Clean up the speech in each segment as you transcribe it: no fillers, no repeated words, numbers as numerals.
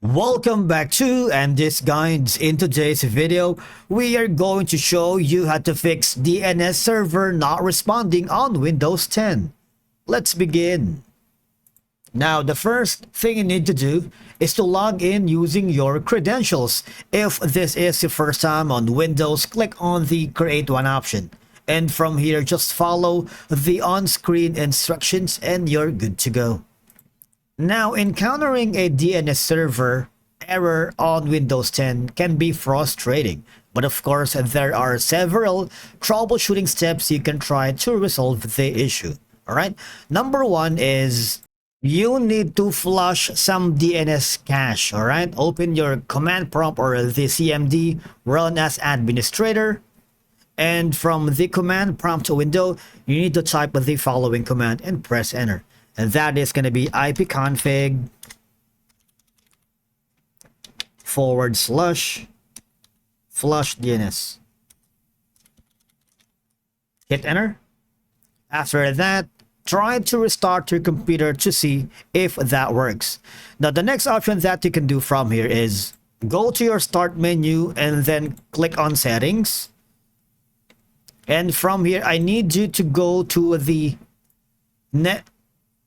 Welcome back to this guys. In today's video, we are going to show you how to fix DNS server not responding on Windows 10. Let's begin. Now, the first thing you need to do is to log in using your credentials. If this is your first time on Windows, click on the Create One option. And from here, just follow the on-screen instructions and you're good to go. Now, encountering a DNS server error on Windows 10 can be frustrating, but of course there are several troubleshooting steps you can try to resolve the issue. Alright, number one is you need to flush some DNS cache. Alright, open your command prompt or the CMD, run as administrator, and from the command prompt window, you need to type the following command and press enter. And that is going to be ipconfig / flush DNS. Hit enter. After that, try to restart your computer to see if that works. Now, the next option that you can do from here is go to your start menu and then click on settings. And from here, I need you to go to the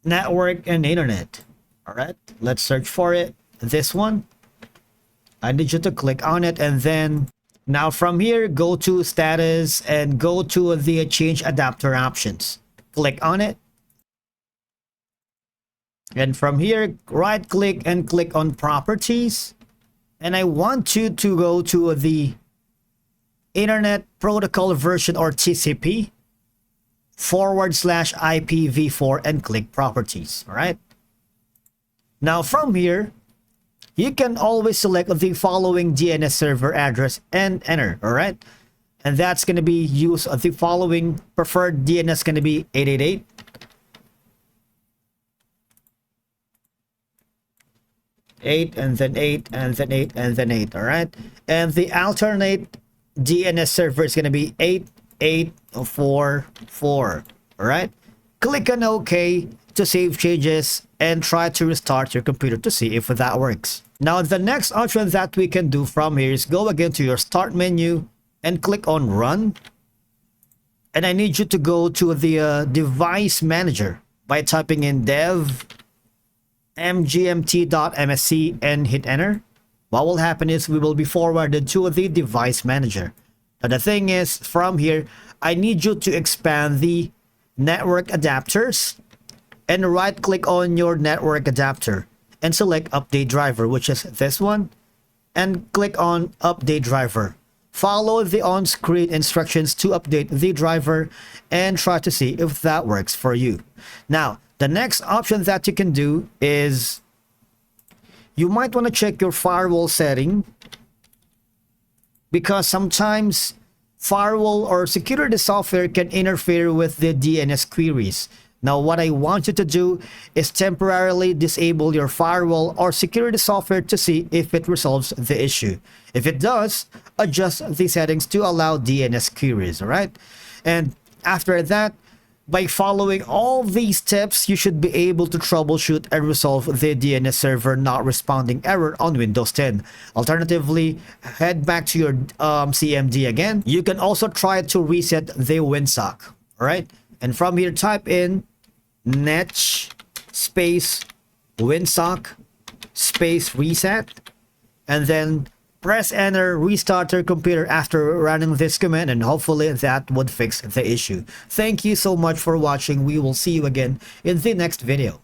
network and internet. All right, let's search for it. This one, I need you to click on it, and then now from here, go to status and go to the change adapter options. Click on it, and from here, right click and click on properties, and I want you to go to the internet protocol version or TCP /IPv4 and click properties. All right, now from here you can always select the following DNS server address and enter. All right, and that's going to be use of the following preferred DNS, going to be 888 8 and then 8 and then 8 and then 8. All right, and the alternate DNS server is going to be 8844. All right, click on OK to save changes and try to restart your computer to see if that works. Now, the next option that we can do from here is go again to your start menu and click on run. And I need you to go to the device manager by typing in dev mgmt.msc and hit enter. What will happen is we will be forwarded to the device manager. Now, the thing is, from here, I need you to expand the network adapters and right click on your network adapter and select update driver, which is this one, and click on update driver. Follow the on-screen instructions to update the driver and try to see if that works for you. Now, the next option that you can do is you might want to check your firewall setting, because sometimes firewall or security software can interfere with the DNS queries. Now, what I want you to do is temporarily disable your firewall or security software to see if it resolves the issue. If it does, adjust the settings to allow DNS queries. All right, and after that, by following all these steps, you should be able to troubleshoot and resolve the DNS server not responding error on Windows 10. Alternatively, head back to your CMD again. You can also try to reset the WinSock. All right, and from here, type in net space WinSock space reset, and then press enter, restart your computer after running this command, and hopefully that would fix the issue. Thank you so much for watching. We will see you again in the next video.